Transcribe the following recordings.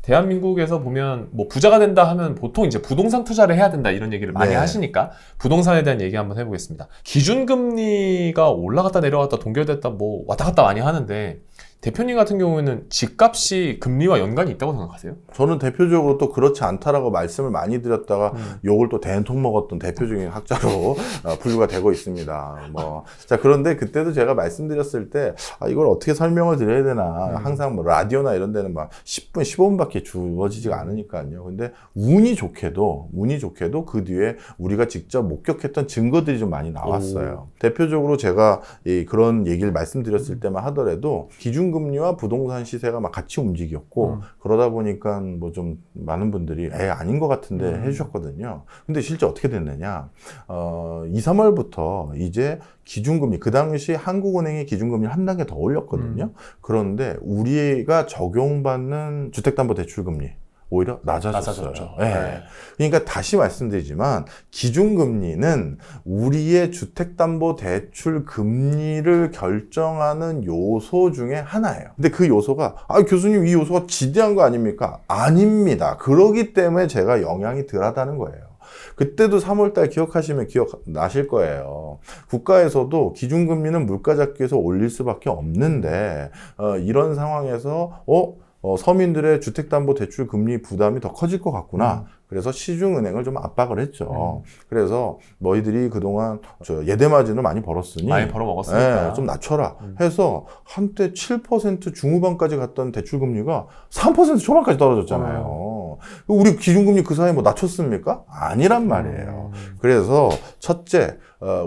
대한민국에서 보면 뭐 부자가 된다 하면 보통 이제 부동산 투자를 해야 된다 이런 얘기를 많이 네. 하시니까 부동산에 대한 얘기 한번 해보겠습니다. 기준금리가 올라갔다 내려갔다 동결됐다 뭐 왔다 갔다 많이 하는데 대표님 같은 경우에는 집값이 금리와 연관이 있다고 생각하세요? 저는 대표적으로 또 그렇지 않다라고 말씀을 많이 드렸다가 욕을 또 대통 먹었던 대표적인 학자로 분류가 되고 있습니다. 자, 그런데 그때도 제가 말씀드렸을 때 이걸 어떻게 설명을 드려야 되나 항상 뭐 라디오나 이런 데는 막 10분, 15분밖에 주어지지가 않으니까요. 근데 운이 좋게도 그 뒤에 우리가 직접 목격했던 증거들이 좀 많이 나왔어요. 대표적으로 제가 그런 얘기를 말씀드렸을 때만 하더라도 기준금리와 부동산 시세가 막 같이 움직였고 그러다 보니까 뭐 좀 많은 분들이 아닌 것 같은데 해주셨거든요. 근데 실제 어떻게 됐느냐? 2, 3월부터 이제 기준금리, 그 당시 한국은행이 기준금리를 한 단계 더 올렸거든요. 그런데 우리가 적용받는 주택담보대출금리 오히려 낮아졌어요. 네. 그러니까 다시 말씀드리지만 기준금리는 우리의 주택담보대출 금리를 결정하는 요소 중에 하나예요. 근데 그 요소가 교수님 이 요소가 지대한 거 아닙니까? 아닙니다. 그러기 때문에 제가 영향이 덜하다는 거예요. 그때도 3월달 기억하시면 기억나실 거예요. 국가에서도 기준금리는 물가 잡기 위해서 올릴 수밖에 없는데 이런 상황에서 서민들의 주택담보대출 금리 부담이 더 커질 것 같구나. 그래서 시중은행을 좀 압박을 했죠. 그래서 너희들이 그동안 예대마진을 많이 벌었으니 많이 벌어먹었으니까 좀 낮춰라 해서 한때 7% 중후반까지 갔던 대출금리가 3% 초반까지 떨어졌잖아요. 우리 기준금리 그 사이에 뭐 낮췄습니까? 아니란 말이에요. 그래서 첫째,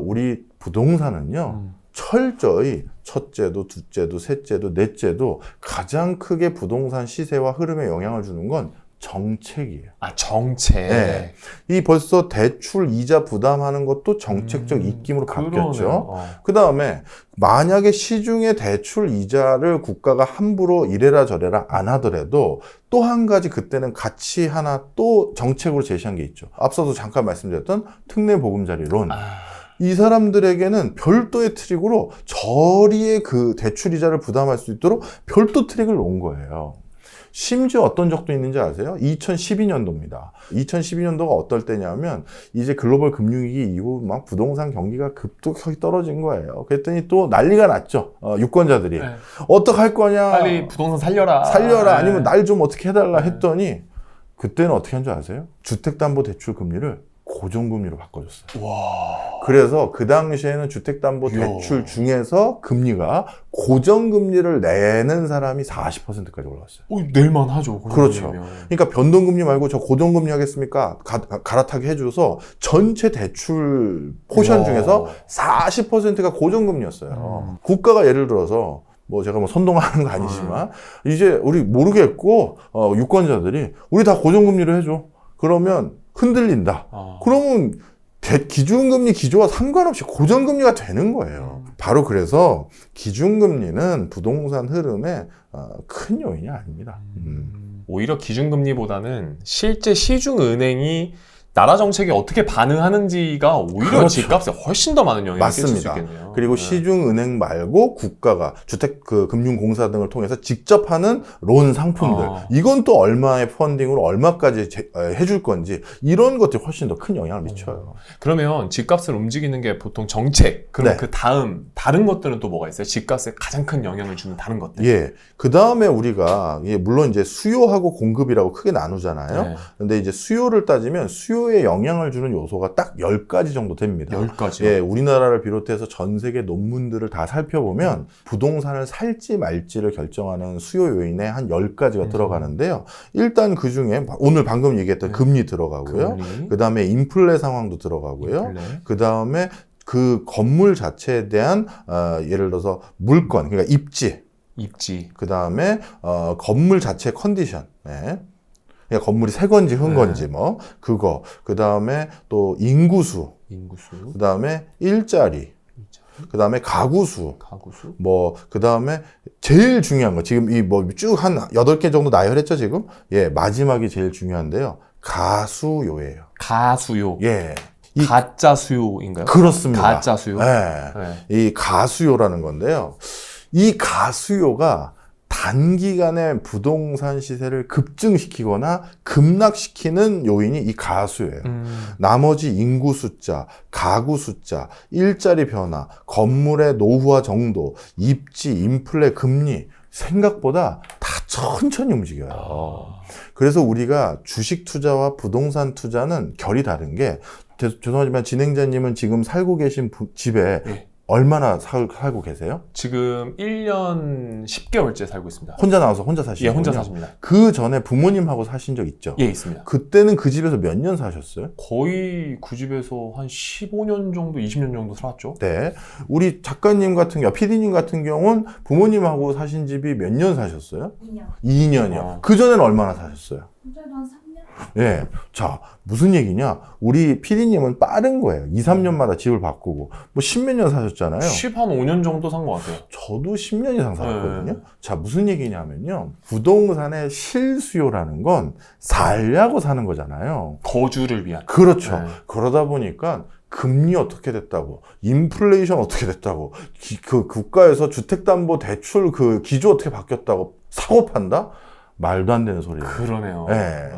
우리 부동산은요. 철저히 첫째도, 둘째도, 셋째도, 넷째도 가장 크게 부동산 시세와 흐름에 영향을 주는 건 정책이에요. 정책. 네. 이 벌써 대출 이자 부담하는 것도 정책적 입김으로 바뀌었죠. 그 다음에 만약에 시중에 대출 이자를 국가가 함부로 이래라 저래라 안 하더라도 또 한 가지 그때는 같이 하나 또 정책으로 제시한 게 있죠. 앞서도 잠깐 말씀드렸던 특례보금자리론. 이 사람들에게는 별도의 트릭으로 저리의 그 대출이자를 부담할 수 있도록 별도 트릭을 놓은 거예요. 심지어 어떤 적도 있는지 아세요? 2012년도입니다. 2012년도가 어떨 때냐면 이제 글로벌 금융위기 이후 막 부동산 경기가 급격하게 떨어진 거예요. 그랬더니 또 난리가 났죠. 유권자들이. 어떡할 거냐. 빨리 부동산 살려라. 아니면 날 좀 어떻게 해달라 했더니 그때는 어떻게 한 줄 아세요? 주택담보대출 금리를 고정금리로 바꿔줬어요. 그래서 그 당시에는 주택담보대출 중에서 금리가 고정금리를 내는 사람이 40%까지 올라갔어요. 낼만 하죠. 그렇죠. 그러니까 변동금리 말고 저 고정금리 하겠습니까? 갈아타게 해줘서 전체 대출 포션 중에서 40%가 고정금리였어요. 국가가 예를 들어서 제가 선동하는 거 아니지만 이제 우리 모르겠고 유권자들이 우리 다 고정금리로 해줘. 그러면 흔들린다. 그러면 기준금리 기조와 상관없이 고정금리가 되는 거예요. 바로 그래서 기준금리는 부동산 흐름에 큰 요인이 아닙니다. 오히려 기준금리보다는 실제 시중은행이 나라 정책에 어떻게 반응하는지가 오히려 그렇죠. 집값에 훨씬 더 많은 영향을 끼칠 수 맞습니다. 있겠네요. 그리고 시중은행 말고 국가가 주택금융공사 등을 통해서 직접 하는 론 상품들 이건 또 얼마의 펀딩으로 얼마까지 해줄 건지 이런 것들이 훨씬 더 큰 영향을 미쳐요. 그러면 집값을 움직이는 게 보통 정책, 그럼 네. 그 다음 다른 것들은 또 뭐가 있어요? 집값에 가장 큰 영향을 주는 다른 것들. 예. 그 다음에 우리가 물론 이제 수요하고 공급이라고 크게 나누잖아요. 네. 근데 이제 수요를 따지면 수요에 영향을 주는 요소가 딱 10가지 정도 됩니다. 10가지요? 예, 우리나라를 비롯해서 전 세계 논문들을 다 살펴보면 부동산을 살지 말지를 결정하는 수요 요인에 한 10가지가 들어가는데요. 일단 그 중에 오늘 방금 얘기했던 금리 들어가고요. 그 다음에 인플레 상황도 들어가고요. 그 다음에 그 건물 자체에 대한 예를 들어서 물건, 그러니까 입지. 그 다음에 건물 자체 컨디션. 네. 그러니까 건물이 새 건지 흠 건지 그거. 그 다음에 또 인구수. 그 다음에 일자리. 그 다음에 가구수. 그 다음에 제일 중요한 거. 지금 쭉 한 8개 정도 나열했죠, 지금? 예, 마지막이 제일 중요한데요. 가수요예요. 가수요? 예. 가짜 수요인가요? 그렇습니다. 가짜 수요? 네. 이 가수요라는 건데요. 이 가수요가 단기간에 부동산 시세를 급증시키거나 급락시키는 요인이 이 가수예요. 나머지 인구 숫자, 가구 숫자, 일자리 변화, 건물의 노후화 정도, 입지, 인플레, 금리 생각보다 다 천천히 움직여요. 그래서 우리가 주식 투자와 부동산 투자는 결이 다른 게, 죄송하지만 진행자님은 지금 살고 계신 집에 네. 얼마나 살고 계세요? 지금 1년 10개월째 살고 있습니다. 혼자 나와서 혼자 사시는 예, 혼자 거군요. 사십니다. 그 전에 부모님하고 사신 적 있죠? 예, 있습니다. 그때는 그 집에서 몇 년 사셨어요? 거의 그 집에서 한 15년 정도, 20년 정도 살았죠. 네. 우리 작가님 같은 경우, PD님 같은 경우는 부모님하고 사신 집이 몇 년 사셨어요? 2년. 2년이요. 그 전에는 얼마나 사셨어요? 혼자도 한 3년? 예. 자, 무슨 얘기냐? 우리 PD님은 빠른 거예요. 2, 3년마다 집을 바꾸고. 뭐 10몇 년 사셨잖아요. 15년 정도 산 것 같아요. 저도 10년 이상 살았거든요. 네. 자, 무슨 얘기냐면요. 부동산의 실수요라는 건 살려고 사는 거잖아요. 거주를 위한. 그렇죠. 네. 그러다 보니까 금리 어떻게 됐다고, 인플레이션 어떻게 됐다고, 그 국가에서 주택담보대출 그 기조 어떻게 바뀌었다고 사고 판다? 말도 안 되는 소리예요. 그러네요. 네.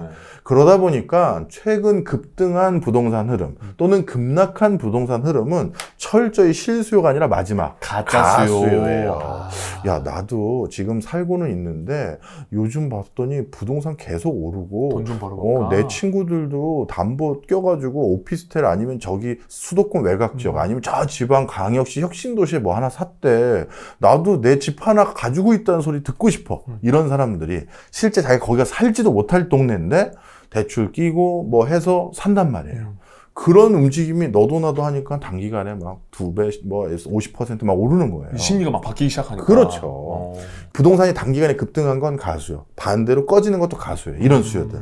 그러다 보니까 최근 급등한 부동산 흐름 또는 급락한 부동산 흐름은 철저히 실수요가 아니라 마지막 가짜 수요. 가수요예요. 아. 야, 나도 지금 살고는 있는데 요즘 봤더니 부동산 계속 오르고 돈 좀 벌어볼까? 내 친구들도 담보 껴가지고 오피스텔 아니면 저기 수도권 외곽 지역 아니면 저 지방 광역시 혁신도시에 뭐 하나 샀대. 나도 내 집 하나 가지고 있다는 소리 듣고 싶어. 이런 사람들이 실제 자기가 거기가 살지도 못할 동네인데 대출 끼고 뭐 해서 산단 말이에요. 그런 움직임이 너도 나도 하니까 단기간에 막 2배, 뭐 50% 막 오르는 거예요. 심리가 막 바뀌기 시작하니까. 그렇죠. 부동산이 단기간에 급등한 건 가수요. 반대로 꺼지는 것도 가수예요. 이런 수요들.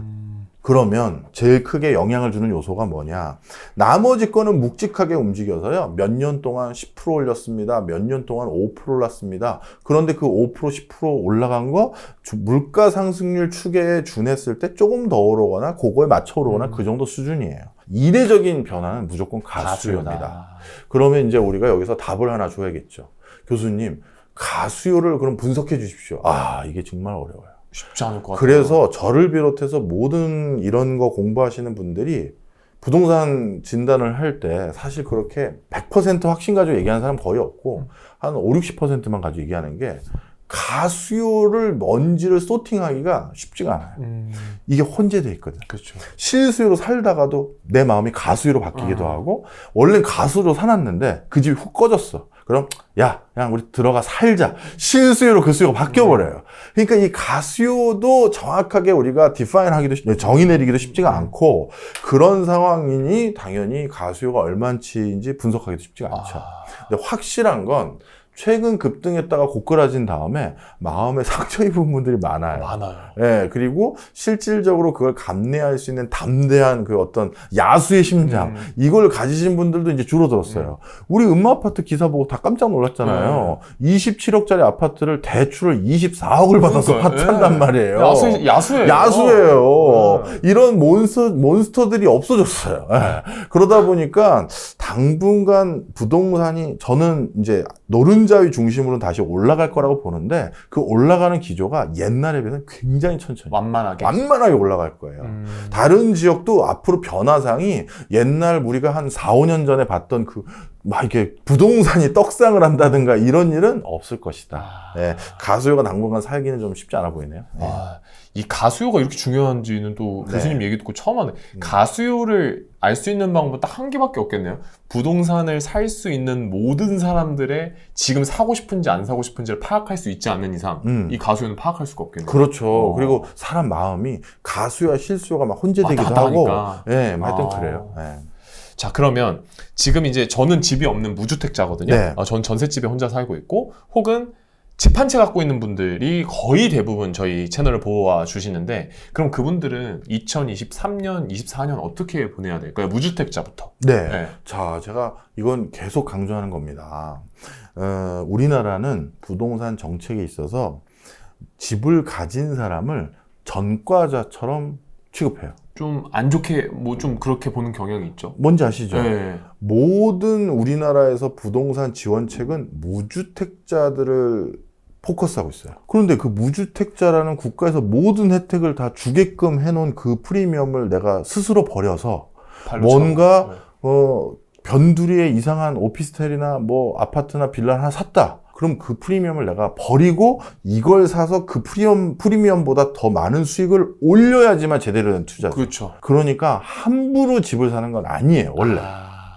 그러면 제일 크게 영향을 주는 요소가 뭐냐? 나머지 거는 묵직하게 움직여서요. 몇 년 동안 10% 올렸습니다. 몇 년 동안 5% 올랐습니다. 그런데 그 5%, 10% 올라간 거 물가 상승률 추계에 준했을 때 조금 더 오르거나 그거에 맞춰 오르거나 그 정도 수준이에요. 이례적인 변화는 무조건 가수요입니다. 가수요다. 그러면 이제 우리가 여기서 답을 하나 줘야겠죠. 교수님, 가수요를 그럼 분석해 주십시오. 아, 이게 정말 어려워요. 쉽지 않을 것 같아요. 그래서 저를 비롯해서 모든 이런 거 공부하시는 분들이 부동산 진단을 할 때 사실 그렇게 100% 확신 가지고 얘기하는 사람 거의 없고 한 5, 60%만 가지고 얘기하는 게 가수요를 뭔지를 소팅하기가 쉽지가 않아요. 이게 혼재돼 있거든. 그렇죠. 실수요로 살다가도 내 마음이 가수요로 바뀌기도 하고 원래는 가수로 사놨는데 그 집이 훅 꺼졌어. 그럼 야, 그냥 우리 들어가 살자. 실수요로 그 수요가 바뀌어버려요. 그러니까 이 가수요도 정확하게 우리가 디파인하기도 정의 내리기도 쉽지가 않고 그런 상황이니 당연히 가수요가 얼마치인지 분석하기도 쉽지가 않죠. 근데 확실한 건 최근 급등했다가 고꾸라진 다음에 마음에 상처 입은 분들이 많아요. 예, 그리고 실질적으로 그걸 감내할 수 있는 담대한 그 어떤 야수의 심장, 이걸 가지신 분들도 이제 줄어들었어요. 우리 음마아파트 기사 보고 다 깜짝 놀랐잖아요. 27억짜리 아파트를 대출을 24억을 받아서 산단 말이에요. 야수예요. 야수예요. 이런 몬스터들이 없어졌어요. 예. 그러다 보니까 당분간 부동산이 저는 이제 노른자위 중심으로 다시 올라갈 거라고 보는데 그 올라가는 기조가 옛날에 비해서 굉장히 천천히 완만하게 올라갈 거예요. 다른 지역도 앞으로 변화상이 옛날 우리가 한 4, 5년 전에 봤던 그 막 이렇게 부동산이 떡상을 한다든가 이런 일은 없을 것이다. 네, 가수요가 당분간 살기는 좀 쉽지 않아 보이네요. 네. 이 가수요가 이렇게 중요한지는 또 교수님 얘기 듣고 처음 하네. 가수요를 알 수 있는 방법은 딱 한 개밖에 없겠네요. 부동산을 살 수 있는 모든 사람들의 지금 사고 싶은지 안 사고 싶은지를 파악할 수 있지 않는 이상 이 가수요는 파악할 수가 없겠네요. 그렇죠. 그리고 사람 마음이 가수요와 실수요가 막 혼재되기도 하고 네, 하여튼 그래요. 네. 자, 그러면 지금 이제 저는 집이 없는 무주택자거든요. 네. 전 전셋집에 혼자 살고 있고 혹은 집 한 채 갖고 있는 분들이 거의 대부분 저희 채널을 보아 주시는데 그럼 그분들은 2023년, 24년 어떻게 보내야 될까요? 무주택자부터. 네. 자, 제가 이건 계속 강조하는 겁니다. 우리나라는 부동산 정책에 있어서 집을 가진 사람을 전과자처럼 취급해요. 좀 안 좋게 뭐 좀 그렇게 보는 경향이 있죠. 뭔지 아시죠? 네. 모든 우리나라에서 부동산 지원책은 무주택자들을 포커스하고 있어요. 그런데 그 무주택자라는 국가에서 모든 혜택을 다 주게끔 해놓은 그 프리미엄을 내가 스스로 버려서 뭔가 변두리에 이상한 오피스텔이나 뭐 아파트나 빌라 하나 샀다. 그럼 그 프리미엄을 내가 버리고 이걸 사서 그 프리미엄보다 더 많은 수익을 올려야지만 제대로 된 투자죠. 그렇죠. 그러니까 함부로 집을 사는 건 아니에요, 원래.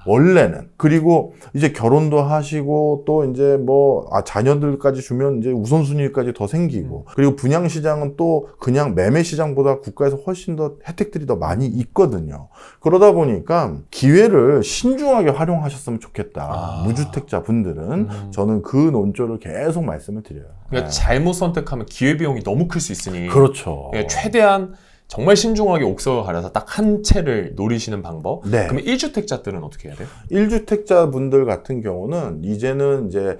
원래는. 그리고 이제 결혼도 하시고 또 이제 뭐 자녀들까지 주면 이제 우선순위까지 더 생기고 그리고 분양시장은 또 그냥 매매시장보다 국가에서 훨씬 더 혜택들이 더 많이 있거든요. 그러다 보니까 기회를 신중하게 활용하셨으면 좋겠다. 무주택자 분들은 저는 그 논조를 계속 말씀을 드려요. 그러니까 잘못 선택하면 기회비용이 너무 클 수 있으니 그렇죠. 그러니까 최대한 정말 신중하게 옥석을 가려서 딱 한 채를 노리시는 방법. 네. 그러면 1주택자들은 어떻게 해야 돼요? 1주택자 분들 같은 경우는 이제는 이제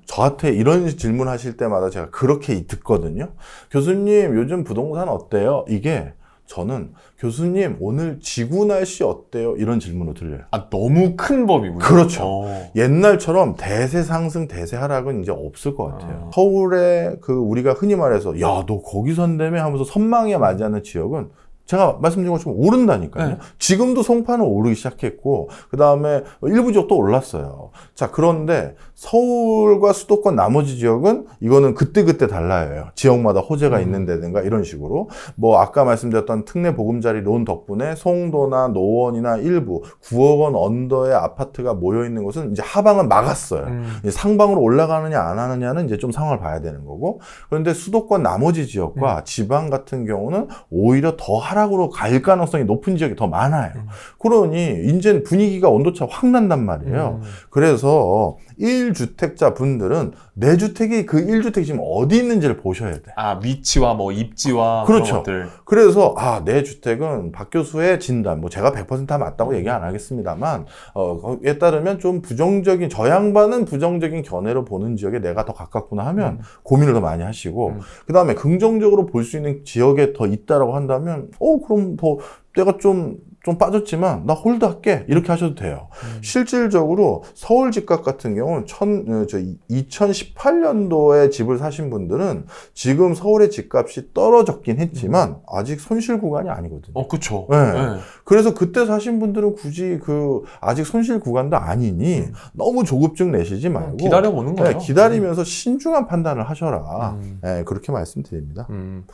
저한테 이런 질문 하실 때마다 제가 그렇게 듣거든요. 교수님, 요즘 부동산 어때요? 이게 저는 교수님, 오늘 지구 날씨 어때요? 이런 질문으로 들려요. 너무 큰 법이군요. 그렇죠. 옛날처럼 대세 상승, 대세 하락은 이제 없을 것 같아요. 서울에 우리가 흔히 말해서 야, 너 거기 산다며 하면서 선망에 맞이하는 지역은 제가 말씀드린 것처럼 오른다니까요. 네. 지금도 송파는 오르기 시작했고 그 다음에 일부 지역도 올랐어요. 자, 그런데 서울과 수도권 나머지 지역은 이거는 그때그때 달라요. 지역마다 호재가 있는 데든가 이런 식으로 뭐 아까 말씀드렸던 특례 보금자리 론 덕분에 송도나 노원이나 일부 9억 원 언더의 아파트가 모여있는 곳은 이제 하방은 막았어요. 이제 상방으로 올라가느냐 안 하느냐는 이제 좀 상황을 봐야 되는 거고 그런데 수도권 나머지 지역과 지방 같은 경우는 오히려 더 하락으로 갈 가능성이 높은 지역이 더 많아요. 그러니 이제 분위기가 온도차 확 난단 말이에요. 그래서 1주택자 분들은 내 주택이 그 1주택이 지금 어디 있는지를 보셔야 돼. 위치와 뭐 입지와 그렇죠. 그런 것들. 그래서 내 주택은 박 교수의 진단, 뭐 제가 100% 다 맞다고 얘기 안 하겠습니다만 거기에 따르면 좀 부정적인 저 양반은 부정적인 견해로 보는 지역에 내가 더 가깝구나 하면 고민을 더 많이 하시고 그 다음에 긍정적으로 볼 수 있는 지역에 더 있다라고 한다면 그럼 더 내가 좀 빠졌지만 나 홀드 할게 이렇게 하셔도 돼요. 실질적으로 서울 집값 같은 경우는 2018년도에 집을 사신 분들은 지금 서울의 집값이 떨어졌긴 했지만 아직 손실 구간이 아니거든요. 그렇죠. 네. 네. 그래서 그때 사신 분들은 굳이 아직 손실 구간도 아니니 너무 조급증 내시지 말고 기다려보는 거예요. 기다리면서 신중한 판단을 하셔라. 네, 그렇게 말씀드립니다.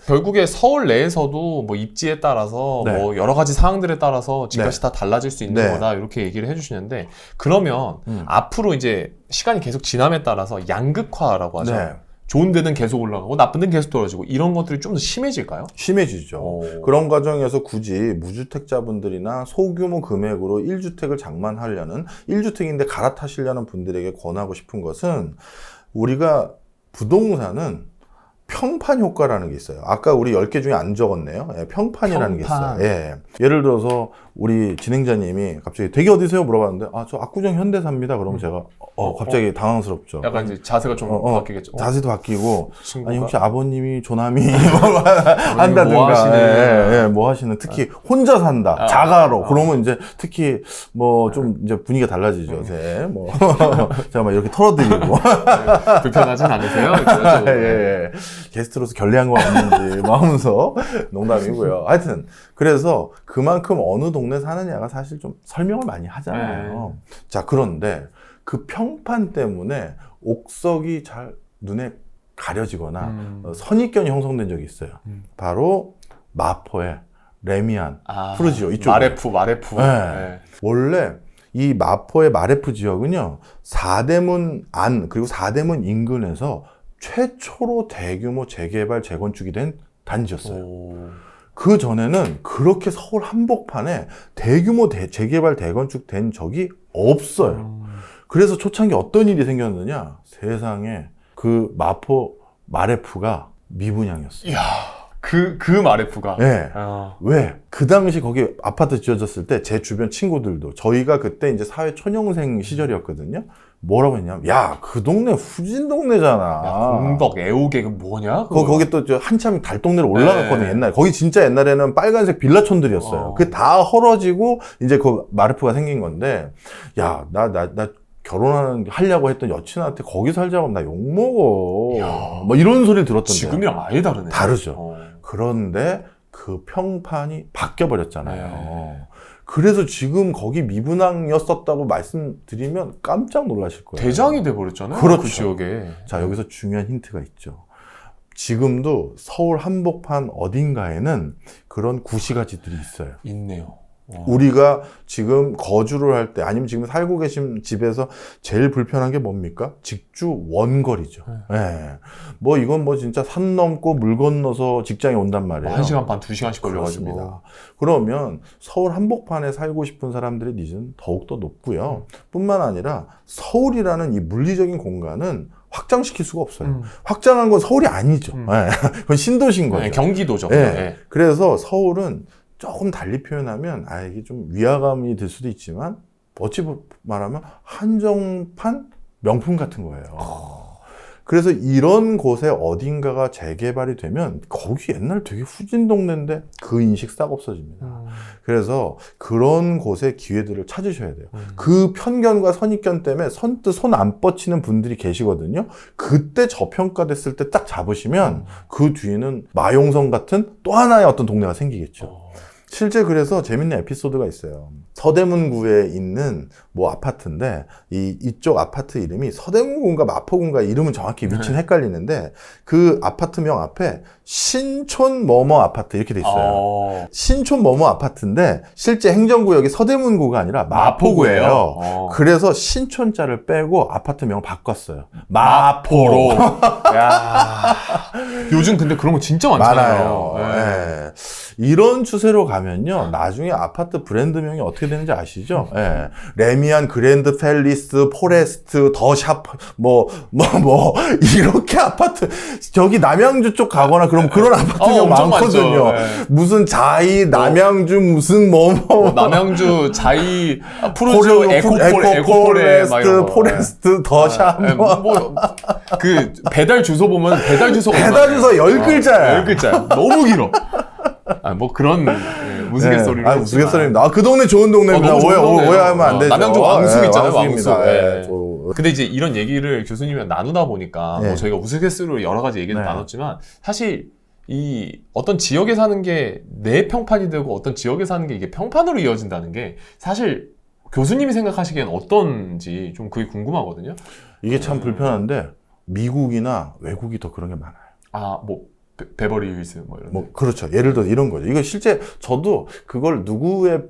결국에 서울 내에서도 뭐 입지에 따라서 네. 뭐 여러 가지 사항들에 따라서 집값이 네. 다 달라질 수 있는 네. 거다 이렇게 얘기를 해주시는데 그러면 앞으로 이제 시간이 계속 지남에 따라서 양극화라고 하죠. 네. 좋은 데는 계속 올라가고 나쁜 데는 계속 떨어지고 이런 것들이 좀 더 심해질까요? 심해지죠. 그런 과정에서 굳이 무주택자분들이나 소규모 금액으로 1주택을 장만하려는 1주택인데 갈아타시려는 분들에게 권하고 싶은 것은 우리가 부동산은 평판 효과라는 게 있어요. 아까 우리 10개 중에 안 적었네요. 평판이라는 게 있어요. 예를 들어서 우리 진행자님이 갑자기 댁이 어디세요? 물어봤는데 저 압구정 현대사입니다. 그러면 제가 갑자기 당황스럽죠. 약간 이제 자세가 좀 바뀌겠죠. 자세도 바뀌고 친구가? 아니 혹시 아버님이 조남이 한다든가 뭐 하시는 특히 혼자 산다 자가로 그러면 이제 특히 뭐 좀 이제 분위기가 달라지죠. 뭐 제가 막 이렇게 털어드리고 불편하진 않으세요? 예. 게스트로서 결례한 건 없는지 뭐 하면서 농담이고요. 하여튼 그래서 그만큼 어느 동네 사느냐가 사실 좀 설명을 많이 하잖아요. 자, 그런데 그 평판 때문에 옥석이 잘 눈에 가려지거나 선입견이 형성된 적이 있어요. 바로 마포의 레미안, 푸르지오 이쪽. 마레프. 네. 원래 이 마포의 마레프 지역은요, 사대문 안 그리고 사대문 인근에서 최초로 대규모 재개발 재건축이 된 단지였어요. 그 전에는 그렇게 서울 한복판에 대규모 재개발 대건축 된 적이 없어요. 그래서 초창기 어떤 일이 생겼느냐, 세상에 그 마포 마레프가 미분양이었어요. 이야, 그 마레프가. 네. 왜? 그 당시 거기 아파트 지어졌을 때 제 주변 친구들도 저희가 그때 이제 사회 초년생 시절이었거든요. 뭐라고 했냐면, 야, 그 동네 후진 동네잖아. 공덕, 애호계, 그 뭐냐? 거기 또 한참 달동네로 올라갔거든요, 네. 옛날에. 거기 진짜 옛날에는 빨간색 빌라촌들이었어요. 그게 다 헐어지고, 이제 그 마르프가 생긴 건데, 야, 나 하려고 했던 여친한테 거기 살자고 하면 나 욕먹어. 뭐 이런 소리를 들었던데. 지금이랑 아예 다르네. 다르죠. 그런데 그 평판이 바뀌어버렸잖아요. 네. 그래서 지금 거기 미분항이었었다고 말씀드리면 깜짝 놀라실 거예요. 대장이 돼버렸잖아요. 그렇죠. 그 지역에. 자, 여기서 중요한 힌트가 있죠. 지금도 서울 한복판 어딘가에는 그런 구시가지들이 있어요. 있네요. 우리가 지금 거주를 할 때 아니면 지금 살고 계신 집에서 제일 불편한 게 뭡니까? 직주 원거리죠. 네. 뭐 이건 뭐 진짜 산 넘고 물 건너서 직장에 온단 말이에요. 1시간 반, 2시간씩 걸려가지고. 그렇습니다. 그러면 서울 한복판에 살고 싶은 사람들의 니즈는 더욱더 높고요. 뿐만 아니라 서울이라는 이 물리적인 공간은 확장시킬 수가 없어요. 확장한 건 서울이 아니죠. 네. 그건 신도시인 거죠. 네, 경기도죠. 네. 네. 그래서 서울은 조금 달리 표현하면 이게 좀 위화감이 들 수도 있지만 어찌 말하면 한정판 명품 같은 거예요. 그래서 이런 곳에 어딘가가 재개발이 되면 거기 옛날 되게 후진 동네인데 그 인식 싹 없어집니다. 그래서 그런 곳의 기회들을 찾으셔야 돼요. 그 편견과 선입견 때문에 선뜻 손 안 뻗치는 분들이 계시거든요. 그때 저평가됐을 때 딱 잡으시면 그 뒤에는 마용성 같은 또 하나의 어떤 동네가 생기겠죠. 실제 그래서 재밌는 에피소드가 있어요. 서대문구에 있는 뭐 아파트인데 이쪽 아파트 이름이 서대문구인가 마포구인가 이름은 정확히 위치는 헷갈리는데 그 아파트명 앞에 신촌 뭐뭐 아파트 이렇게 돼 있어요. 신촌 뭐뭐 아파트인데 실제 행정구역이 서대문구가 아니라 마포구예요. 그래서 신촌자를 빼고 아파트명을 바꿨어요. 마포로. 야. 요즘 근데 그런 거 진짜 많잖아요. 많아요. 네. 이런 추세로 가면요, 나중에 아파트 브랜드명이 어떻게 되는지 아시죠? 네. 레미안, 그랜드 팰리스, 포레스트, 더샵, 이렇게 아파트, 저기 남양주 쪽 가거나 그럼 그런 아파트명 많거든요. 네. 무슨 자이, 남양주, 무슨 남양주, 자이, 푸르주, 에코포레스트, 포레스트, 더샵. 그 배달 주소 보면 배달 주소 10글자야. 10글자야. 너무 길어. 뭐 그런 우스갯소리로. 우스갯소리입니다. 그 동네 좋은 동네입니다. 오해하면 안 되죠. 남양주 왕숙 있잖아요. 왕숙입니다. 왕숙. 근데 이제 이런 얘기를 교수님이랑 나누다 보니까 뭐 저희가 우스갯소리로 여러 가지 얘기를 나눴지만 사실 이 어떤 지역에 사는 게 내 평판이 되고 어떤 지역에 사는 게 이게 평판으로 이어진다는 게 사실 교수님이 생각하시기엔 어떤지 좀 그게 궁금하거든요. 이게 참 불편한데 미국이나 외국이 더 그런 게 많아요. 베버리 힐스 이런. 그렇죠. 예를 들어 이런 거죠. 이거 실제 저도 그걸 누구의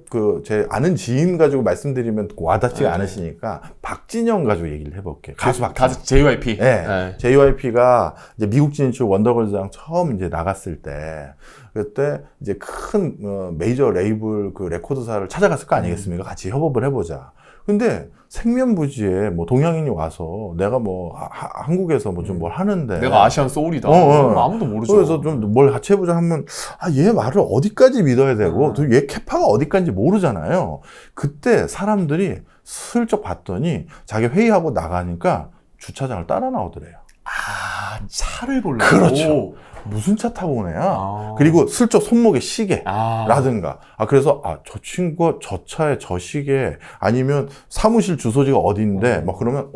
제 아는 지인 가지고 말씀드리면 와닿지가 않으시니까 박진영 가지고 얘기를 해볼게요. 가수 JYP. 네. JYP가 이제 미국 진출 원더걸스랑 처음 이제 나갔을 때 그때 이제 큰 메이저 레이블 그 레코드사를 찾아갔을 거 아니겠습니까? 같이 협업을 해보자. 근데 생면부지에 뭐 동양인이 와서 내가 한국에서 좀 뭘 하는데 내가 아시안 소울이다. 아무도 모르죠. 그래서 좀 뭘 같이 해보자 하면 얘 말을 어디까지 믿어야 되고 또 얘 캐파가 어디까지 모르잖아요. 그때 사람들이 슬쩍 봤더니 자기 회의하고 나가니까 주차장을 따라 나오더래요. 차를 보려고. 그렇죠. 무슨 차 타고 오네야. 그리고 슬쩍 손목에 시계라든가. 그래서 저 친구가 저 차에 저 시계 아니면 사무실 주소지가 어딘데 그러면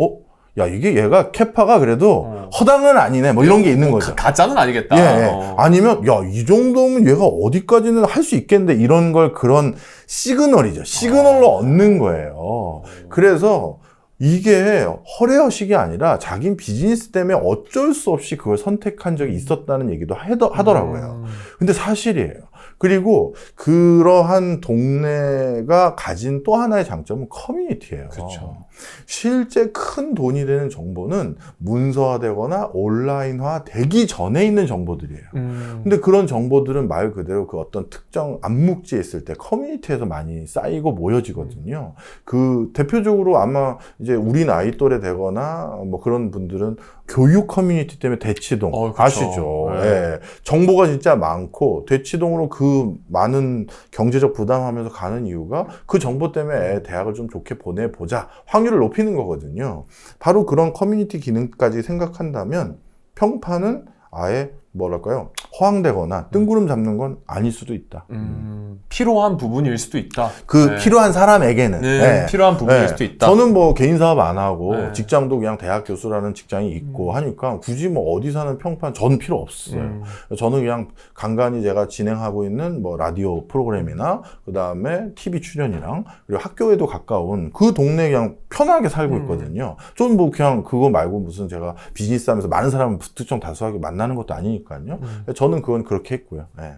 야 이게 얘가 캐파가 그래도 허당은 아니네 이런 게 있는 거죠. 가짜는 아니겠다. 예. 아니면 야 이 정도면 얘가 어디까지는 할 수 있겠는데 이런 걸 그런 시그널이죠. 시그널로 얻는 거예요. 그래서 이게 허례허식이 아니라 자기 비즈니스 때문에 어쩔 수 없이 그걸 선택한 적이 있었다는 얘기도 하더라고요. 근데 사실이에요. 그리고 그러한 동네가 가진 또 하나의 장점은 커뮤니티예요. 그렇죠. 실제 큰 돈이 되는 정보는 문서화되거나 온라인화 되기 전에 있는 정보들이에요. 근데 그런 정보들은 말 그대로 그 어떤 특정 암묵지에 있을 때 커뮤니티에서 많이 쌓이고 모여지거든요. 그 대표적으로 아마 이제 우리 나이 또래 되거나 그런 분들은 교육 커뮤니티 때문에 대치동 그렇죠. 아시죠? 네. 정보가 진짜 많고 대치동으로 그 많은 경제적 부담하면서 가는 이유가 그 정보 때문에 대학을 좀 좋게 보내보자 확률을 높이는 거거든요. 바로 그런 커뮤니티 기능까지 생각한다면 평판은 아예 허황되거나 뜬구름 잡는 건 아닐 수도 있다. 필요한 부분일 수도 있다. 그 필요한 사람에게는 필요한 부분일 수도 있다. 저는 뭐 개인 사업 안 하고 직장도 그냥 대학 교수라는 직장이 있고 하니까 굳이 뭐 어디 사는 평판 전 필요 없어요. 저는 그냥 간간히 제가 진행하고 있는 뭐 라디오 프로그램이나 그 다음에 TV 출연이랑 그리고 학교에도 가까운 그 동네에 그냥 편하게 살고 있거든요. 저는 뭐 그냥 그거 말고 무슨 제가 비즈니스 하면서 많은 사람을 특정 다수하게 만나는 것도 아니니까요. 저는 그건 그렇게 했고요. 네.